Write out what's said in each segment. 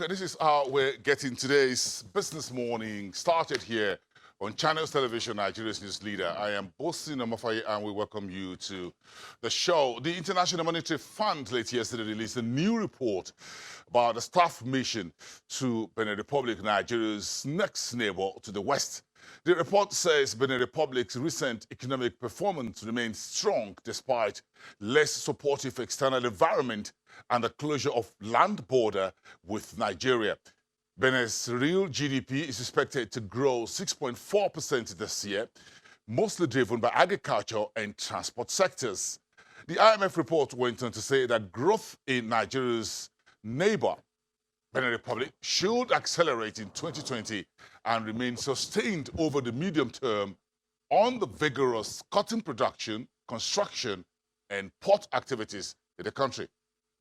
Okay, this is how we're getting today's Business Morning started here on Channels Television, Nigeria's news leader. I am Bosin Omofaye, and we welcome you to the show. The International Monetary Fund late yesterday released a new report about the staff mission to Benin Republic, Nigeria's next neighbor to the west. The report says Benin Republic's recent economic performance remains strong despite less supportive external environment and the closure of land border with Nigeria. Benin's real GDP is expected to grow 6.4% this year, mostly driven by agriculture and transport sectors. The IMF report went on to say that growth in Nigeria's neighbor, Benin Republic, should accelerate in 2020 and remain sustained over the medium term on the vigorous cotton production, construction, and port activities in the country.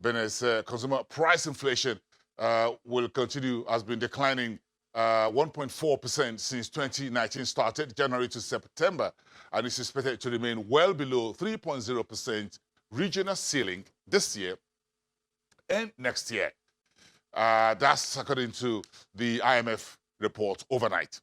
Benin's consumer price inflation will continue, has been declining 1.4% since 2019 started, January to September, and is expected to remain well below 3.0% regional ceiling this year and next year. That's according to the IMF report overnight.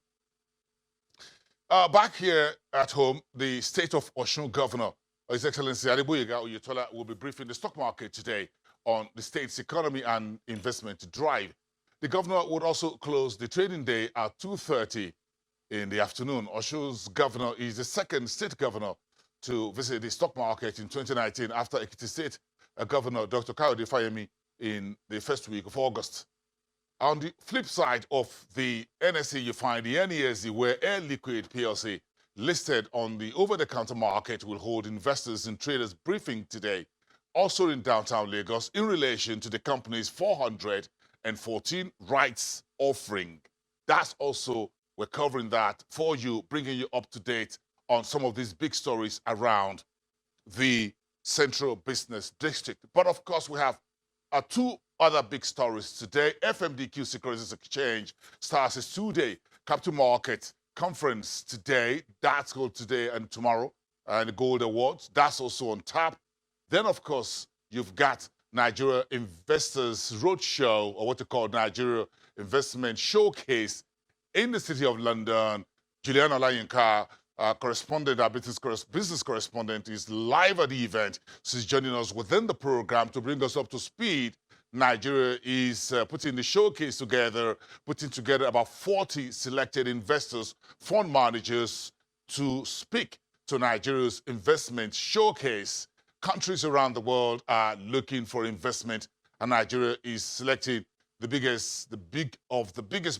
Back here at home, the state of Offshore Governor, His Excellency Adeboyega Oyetola, will be briefing the stock market today on the state's economy and investment drive. The governor would also close the trading day at 2:30 in the afternoon. Osho's governor is the second state governor to visit the stock market in 2019 after Ekiti State Governor Dr. Kayode Fayemi in the first week of August. On the flip side of the NSE, you find the NESE, where Air Liquide PLC, listed on the over-the-counter market, will hold investors and traders briefing today, also in downtown Lagos, in relation to the company's 414 rights offering. That's also, we're covering that for you, bringing you up to date on some of these big stories around the Central Business District. But of course, we have two other big stories today. FMDQ Securities Exchange starts its two-day capital market conference today. That's gold today and tomorrow, and the Gold Awards. That's also on tap. Then, of course, you've got Nigeria Investors Roadshow, or what they call Nigeria Investment Showcase in the City of London. Juliana Olayinka, correspondent, our business correspondent, is live at the event. She's joining us within the program to bring us up to speed. Nigeria is putting the showcase together, putting together about 40 selected investors, fund managers to speak to Nigeria's investment showcase. Countries around the world are looking for investment, and Nigeria is selecting the biggest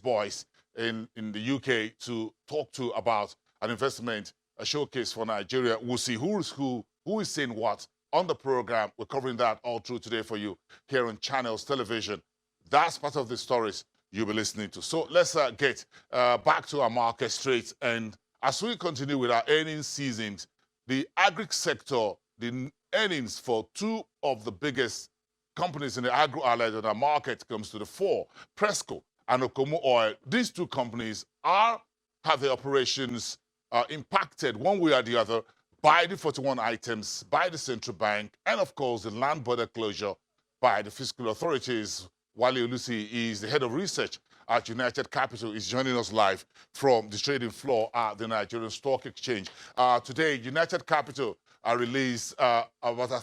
boys in the UK to talk to about an investment, a showcase for Nigeria. We'll see who is saying what on the program. We're covering that all through today for you here on Channels Television. That's part of the stories you'll be listening to. So let's get back to our market straight. And as we continue with our earnings seasons, the agri sector, the earnings for two of the biggest companies in the agro-allied on our market comes to the fore, Presco and Okomu Oil. These two companies have their operations impacted one way or the other by the 41 items by the central bank, and of course the land border closure by the fiscal authorities. Wale Olusi is the head of research at United Capital, is joining us live from the trading floor at the Nigerian Stock Exchange. Today, United Capital released about a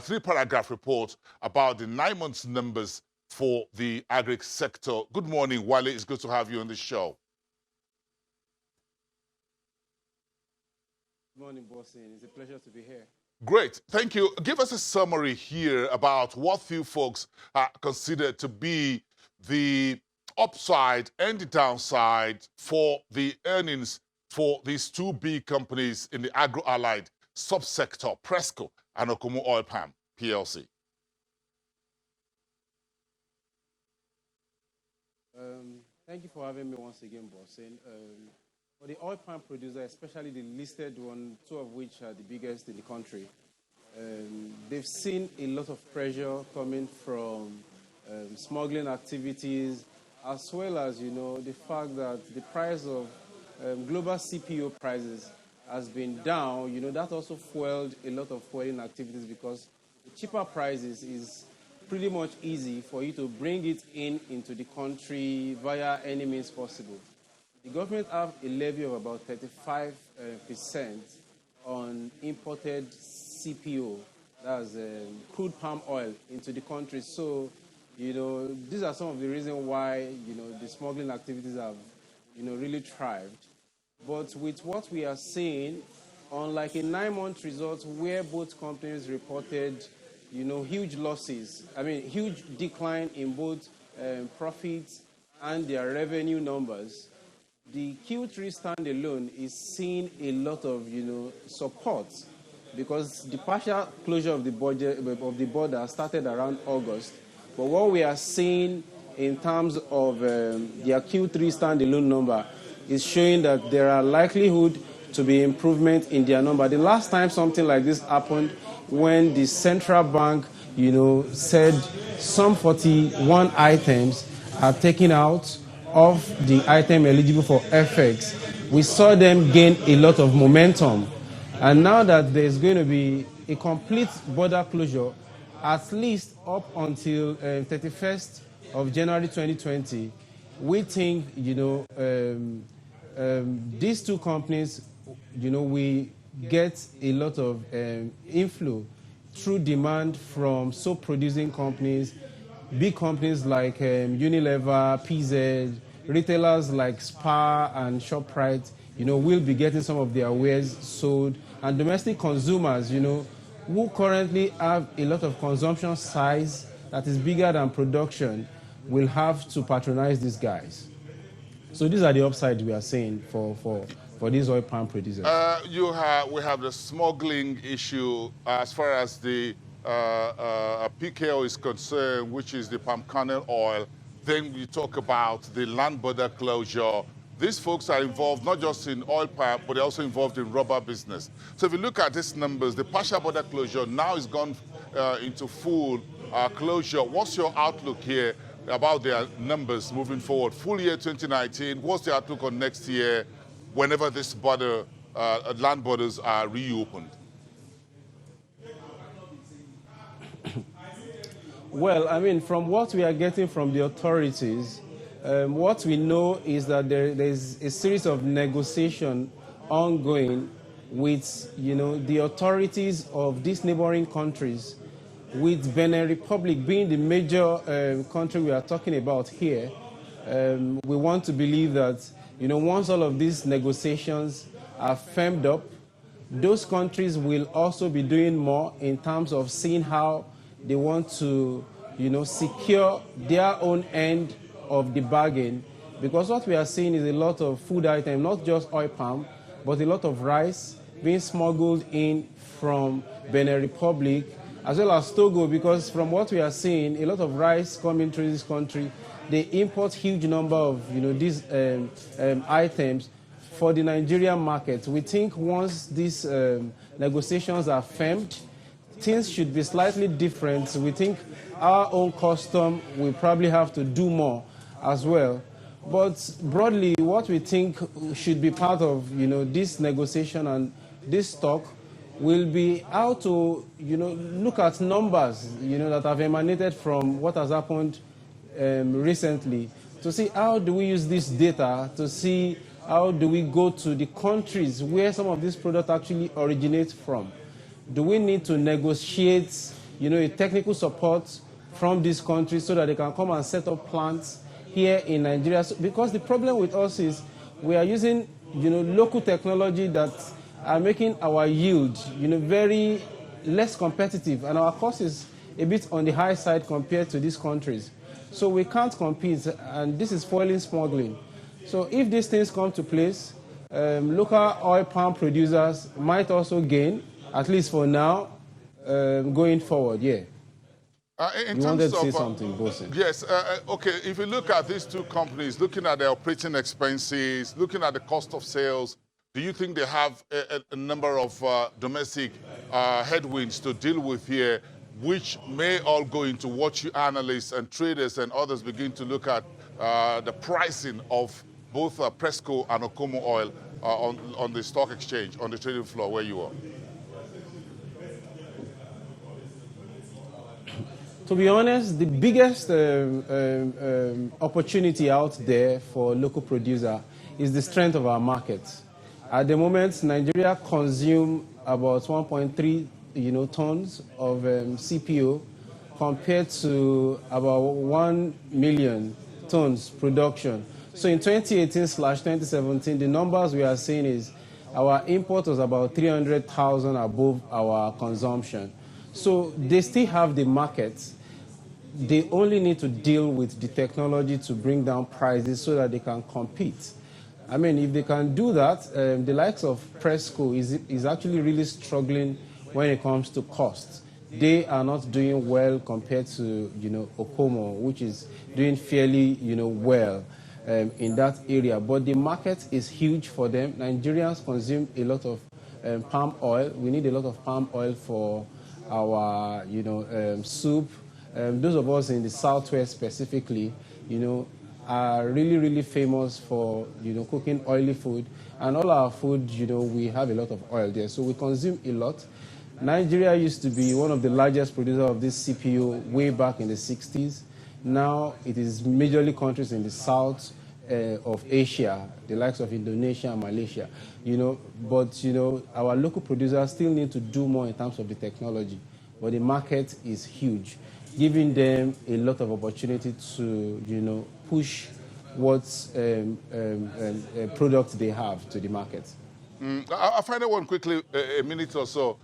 three-paragraph report about the 9 months numbers for the agri sector. Good morning, Wale. It's good to have you on the show. Good morning, Bosin. It's a pleasure to be here. Great. Thank you. Give us a summary here about what few folks consider to be the upside and the downside for the earnings for these two big companies in the agro-allied subsector, Presco and Okomu Oil Palm PLC. Thank you for having me once again, Bosin. For the oil palm producer, especially the listed one, two of which are the biggest in the country, they've seen a lot of pressure coming from smuggling activities, as well as, the fact that the price of global CPO prices has been down. That also fueled a lot of fueling activities, because the cheaper prices is pretty much easy for you to bring it into the country via any means possible. The government have a levy of about 35% on imported CPO, that's crude palm oil, into the country. So, these are some of the reasons why, the smuggling activities have, really thrived. But with what we are seeing, unlike a 9-month result where both companies reported, huge losses, huge decline in both profits and their revenue numbers, the Q3 standalone is seeing a lot of, support, because the partial closure of the border started around August. But what we are seeing in terms of their Q3 standalone number is showing that there are likelihood to be improvement in their number. The last time something like this happened, when the central bank, said some 41 items are taken out of the item eligible for FX, we saw them gain a lot of momentum. And now that there's going to be a complete border closure, at least up until 31st of January 2020, we think, these two companies, we get a lot of inflow through demand from soap producing companies, big companies like Unilever, PZ, retailers like Spar and ShopRite, will be getting some of their wares sold, and domestic consumers, who currently have a lot of consumption size that is bigger than production, will have to patronize these guys. So these are the upsides we are seeing for these oil palm producers. We have the smuggling issue as far as the PKO is concerned, which is the palm kernel oil. Then you talk about the land border closure. These folks are involved not just in oil palm, but they're also involved in rubber business. So if you look at these numbers, the partial border closure now is gone into full closure. What's your outlook here about their numbers moving forward? Full year 2019, what's the outlook on next year whenever this border, land borders are reopened? Well, from what we are getting from the authorities, what we know is that there's a series of negotiation ongoing with, the authorities of these neighboring countries, with Benin Republic being the major country we are talking about here. We want to believe that, once all of these negotiations are firmed up, those countries will also be doing more in terms of seeing how they want to, secure their own end of the bargain. Because what we are seeing is a lot of food items, not just oil palm, but a lot of rice being smuggled in from Benin Republic, as well as Togo, because from what we are seeing, a lot of rice coming through this country, they import huge number of, these items for the Nigerian market. We think once these negotiations are firmed, things should be slightly different. We think our own custom will probably have to do more as well. But broadly, what we think should be part of, this negotiation and this talk will be how to, look at numbers, that have emanated from what has happened recently, to see how do we use this data to see how do we go to the countries where some of these products actually originate from. Do we need to negotiate, a technical support from these countries so that they can come and set up plants here in Nigeria? Because the problem with us is we are using, local technology that are making our yield, very less competitive, and our cost is a bit on the high side compared to these countries. So we can't compete, and this is foiling smuggling. So if these things come to place, local oil palm producers might also gain, at least for now, going forward. Yeah. You wanted to say something, Bosin? Yes. Okay. If you look at these two companies, looking at their operating expenses, looking at the cost of sales, do you think they have a number of domestic headwinds to deal with here, which may all go into what you analysts and traders and others begin to look at the pricing of both Presco and Okomo oil on the stock exchange, on the trading floor where you are? To be honest, the biggest opportunity out there for local producer is the strength of our market. At the moment, Nigeria consumes about 1.3 tons of CPO compared to about 1 million tons production. So in 2018/2017, the numbers we are seeing is our import was about 300,000 above our consumption. So they still have the market. They only need to deal with the technology to bring down prices so that they can compete. I mean, if they can do that, the likes of Presco is actually really struggling when it comes to costs. They are not doing well compared to, Okomo, which is doing fairly, well in that area. But the market is huge for them. Nigerians consume a lot of palm oil. We need a lot of palm oil for our, soup. Those of us in the Southwest specifically, are really, really famous for, cooking oily food. And all our food, we have a lot of oil there. So we consume a lot. Nigeria used to be one of the largest producers of this CPO way back in the 60s. Now it is majorly countries in the south of Asia, the likes of Indonesia and Malaysia. But our local producers still need to do more in terms of the technology. But the market is huge, giving them a lot of opportunity to, push what products they have to the market. I'll find out one quickly, a minute or so.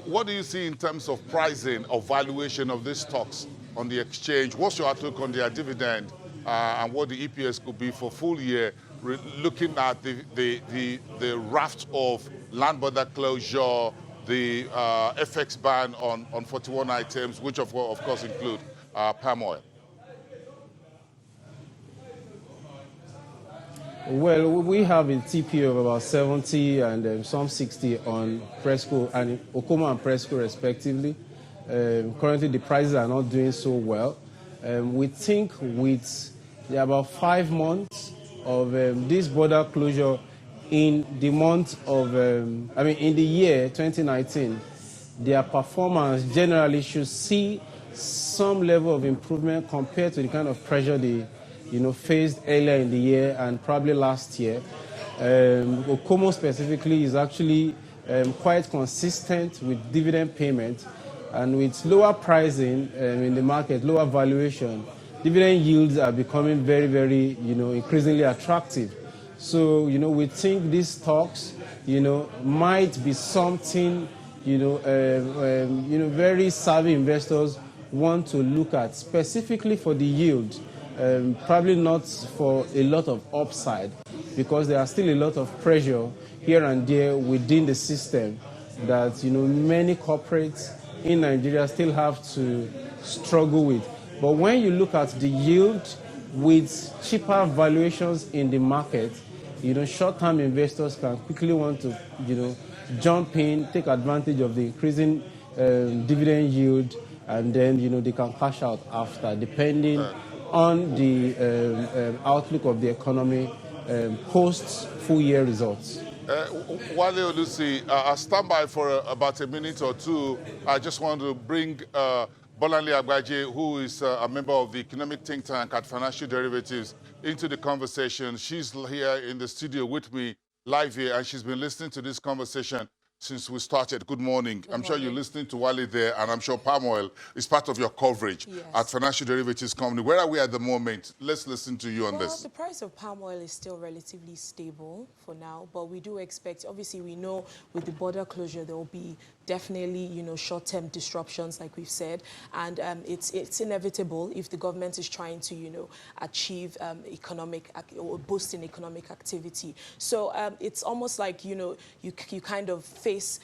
What do you see in terms of pricing or valuation of these stocks on the exchange? What's your outlook on their dividend and what the EPS could be for full year, looking at the raft of land border closure, the FX ban on 41 items, which of course include palm oil? Well, we have a TP of about 70 and some 60 on Presco and Okomo and Presco respectively. Currently, the prices are not doing so well. We think with about 5 months of this border closure in the month of, in the year 2019, their performance generally should see some level of improvement compared to the kind of pressure they faced earlier in the year and probably last year. Okomo specifically is actually quite consistent with dividend payment, and with lower pricing in the market, lower valuation, dividend yields are becoming very, very, increasingly attractive. So, we think these stocks, might be something, very savvy investors want to look at, specifically for the yield. Probably not for a lot of upside, because there are still a lot of pressure here and there within the system that many corporates in Nigeria still have to struggle with. But when you look at the yield with cheaper valuations in the market, short-term investors can quickly want to jump in, take advantage of the increasing dividend yield, and then they can cash out after, depending on the outlook of the economy post full year results. Wale Olusi, I'll stand by for about a minute or two. I just want to bring Bolanle Agbaje, who is a member of the economic think tank at Financial Derivatives, into the conversation. She's here in the studio with me live here, and she's been listening to this conversation since we started. Good morning. I'm sure you're listening to Wale there, and I'm sure palm oil is part of your coverage at Financial Derivatives Company. Where are we at the moment? Let's listen to you on this. The price of palm oil is still relatively stable for now, but we do expect, obviously we know with the border closure, there will be definitely, short-term disruptions, like we've said, and it's inevitable if the government is trying to, achieve economic or boosting economic activity. So it's almost like, you kind of face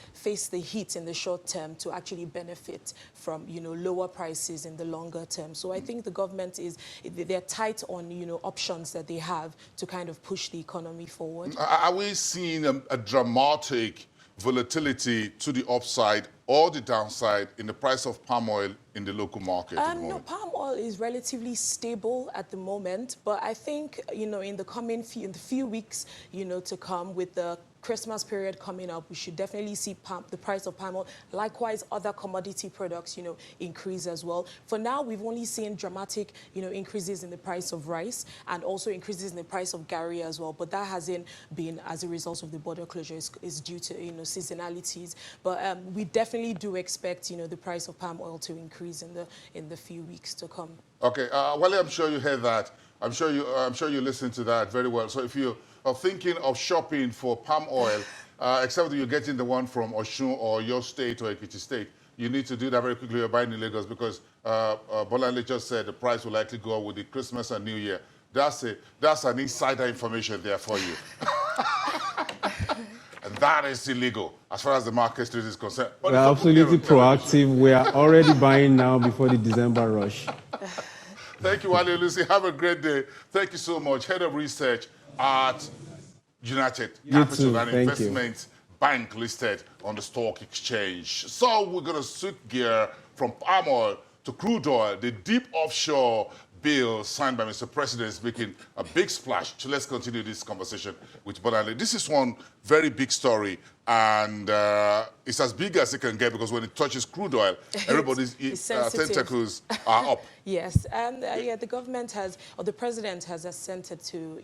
the heat in the short term to actually benefit from, lower prices in the longer term. So I think the government they're tight on, options that they have to kind of push the economy forward. Are we seeing a dramatic volatility to the upside or the downside in the price of palm oil in the local market? No, palm oil is relatively stable at the moment, but I think, in the few weeks, to come with the Christmas period coming up, we should definitely see the price of palm oil, likewise other commodity products, increase as well. For now, we've only seen dramatic, increases in the price of rice and also increases in the price of gari as well. But that hasn't been as a result of the border closure. It's due to, seasonalities. But we definitely do expect, the price of palm oil to increase in the few weeks to come. Okay, Wale, I'm sure you heard that. I'm sure you listened to that very well. So if you are thinking of shopping for palm oil, except that you're getting the one from Offshore or your state or Ekiti state, you need to do that very quickly. You're buying in Lagos because Bolanle just said the price will likely go up with the Christmas and New Year. That's an insider information there for you. And that is illegal as far as the market street is concerned. But we're absolutely proactive. We are already buying now before the December rush. Thank you, Wale Lucy. Have a great day. Thank you so much. Head of Research at United Capital and Investment Bank listed on the stock exchange. So we're going to switch gear from palm oil to crude oil. The deep offshore bill signed by Mr. President is making a big splash. So let's continue this conversation with Bolanle. This is one very big story, and it's as big as it can get because when it touches crude oil, everybody's tentacles are up. Yes, and the government has, or the president has assented to,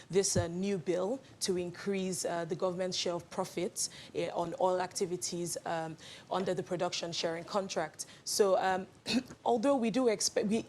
this new bill to increase the government's share of profits on oil activities under the production sharing contract. So, although we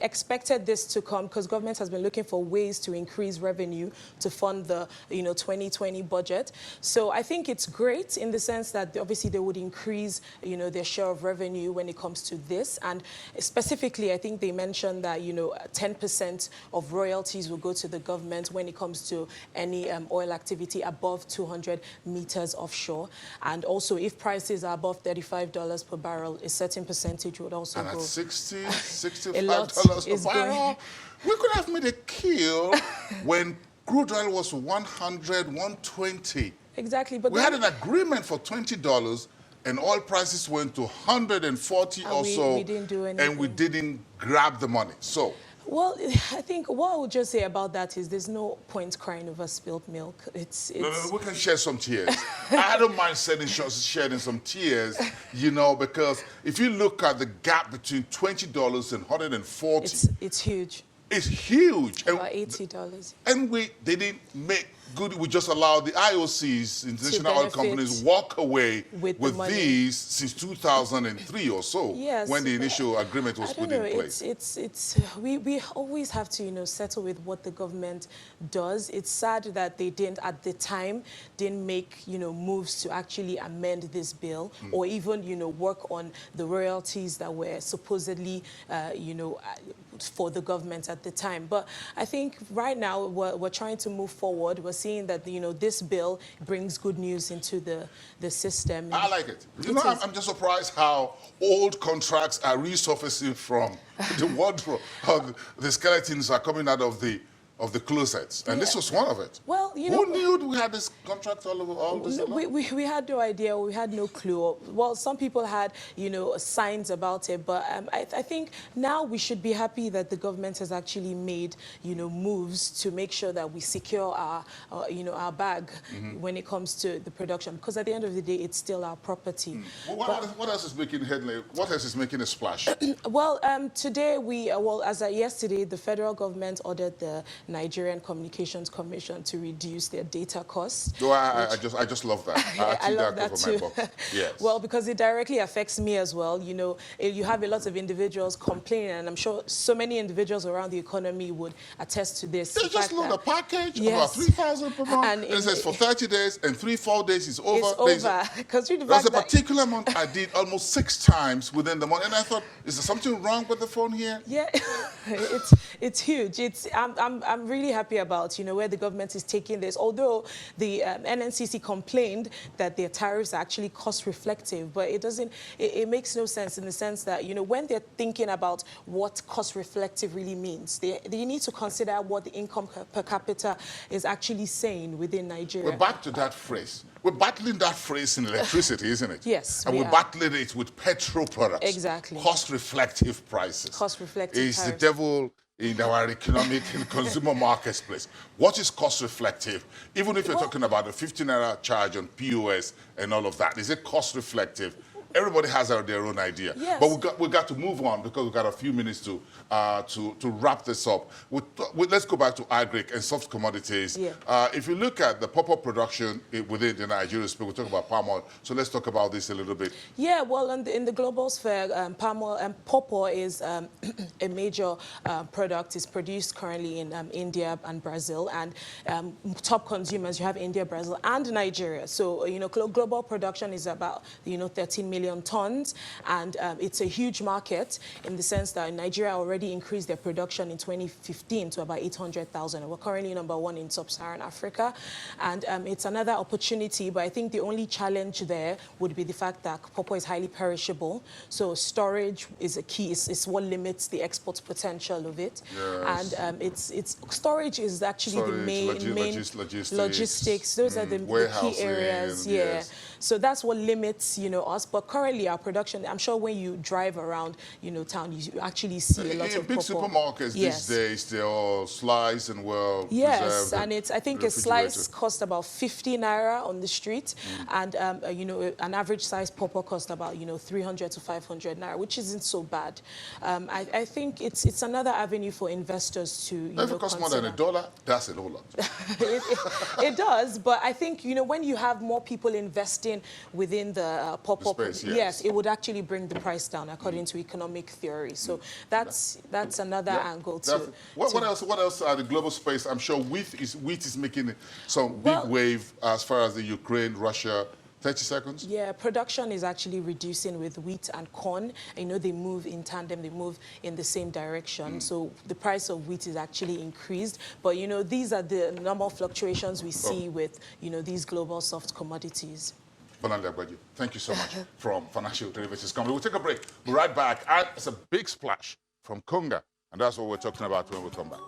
expected this to come because government has been looking for ways to increase revenue to fund the, 2020 budget. So I think it's great in the sense that obviously they would increase, their share of revenue when it comes to this, and specifically, I think they mentioned that 10% of royalties will go to the government when it comes to any oil activity above 200 meters offshore, and also if prices are above $35 per barrel, a certain percentage would also and go. At $65 per barrel, we could have made a kill when crude oil was 100, 120. Exactly, but we had an agreement for $20, and oil prices went to 140 or so, we didn't do anything. And we didn't grab the money. So, well, I think what I would just say about that is there's no point crying over spilled milk. No, we can share some tears. I don't mind shedding some tears, because if you look at the gap between $20 and 140, it's huge. It's huge. About $80. And we didn't make good. We just allowed the IOCs, international oil companies, walk away with these since 2003 or so, yes, when the initial agreement was put in place. We always have to, settle with what the government does. It's sad that they didn't, at the time, make, moves to actually amend this bill or even, work on the royalties that were supposedly, for the government at the time. But I think right now we're trying to move forward. We're seeing that, this bill brings good news into the system. I like it. I'm just surprised how old contracts are resurfacing from the wardrobe. How the skeletons are coming out of the closets, and this was one of it. Well, who knew we had this contract all this? We had no idea. We had no clue. Well, some people had, signs about it, but I think now we should be happy that the government has actually made, moves to make sure that we secure our, our bag when it comes to the production, because at the end of the day, it's still our property. Well, what else is making headline? What else is making a splash? Well, today yesterday, the federal government ordered the Nigerian Communications Commission to reduce their data costs. No, I just love that. I love that too. Yes. Well, because it directly affects me as well. You have a lot of individuals complaining, and I'm sure so many individuals around the economy would attest to this. They just load a package of about 3,000 per month, and it says for 30 days, and 3-4 days is over. It's over. There's a particular month I did almost 6 times within the month, and I thought, is there something wrong with the phone here? Yeah, it's huge. I'm really happy about where the government is taking this. Although the NNCC complained that their tariffs are actually cost reflective, but it makes no sense in the sense that when they're thinking about what cost reflective really means, they need to consider what the income per capita is actually saying within Nigeria. We're back to that phrase. We're battling that phrase in electricity, isn't it? Yes, and we're battling it with petrol products. Exactly. Cost reflective prices. Cost reflective Is tariffs. the devil in our economic and consumer marketplace? What is cost reflective? Even if you're talking about a 15 naira charge on POS and all of that, is it cost reflective? Everybody has their own idea. Yes. But we got to move on because we've got a few minutes to wrap this up. Let's go back to agric and soft commodities. Yeah. If you look at the pawpaw production within the Nigeria space, we talk about palm oil. So let's talk about this a little bit. Yeah, well, in the global sphere, palm oil and pawpaw is a major product. It's produced currently in India and Brazil, and top consumers, you have India, Brazil, and Nigeria. So, global production is about, 13 million tons, and it's a huge market in the sense that Nigeria already increased their production in 2015 to about 800,000. We're currently #1 in sub-Saharan Africa, and it's another opportunity, but I think the only challenge there would be the fact that pawpaw is highly perishable, so storage is a key. It's what limits the export potential of it. Yes. And it's storage is actually the main logistics. Those are the key areas. Yeah. Yes. So that's what limits, us. But currently our production, I'm sure when you drive around, town, you actually see a lot of big pawpaw. supermarkets these days, they're all sliced and well Yes, preserved. and I think a slice costs about 50 naira on the street, and an average size pawpaw costs about 300 to 500 naira, which isn't so bad. I think it's another avenue for investors to if it costs more than $1, that's a whole lot. it does, but I think when you have more people investing within the pawpaw, space, yes, it would actually bring the price down according to economic theory. So that's another angle to. What else are the global space? I'm sure wheat is making some big wave as far as the Ukraine, Russia. 30 seconds? Yeah, production is actually reducing with wheat and corn. They move in tandem, they move in the same direction. So the price of wheat is actually increased. But, these are the normal fluctuations we see with, these global soft commodities. Thank you so much from Financial Derivatives Company. We'll take a break. We'll be right back. And it's a big splash from Conga. And that's what we're talking about when we come back.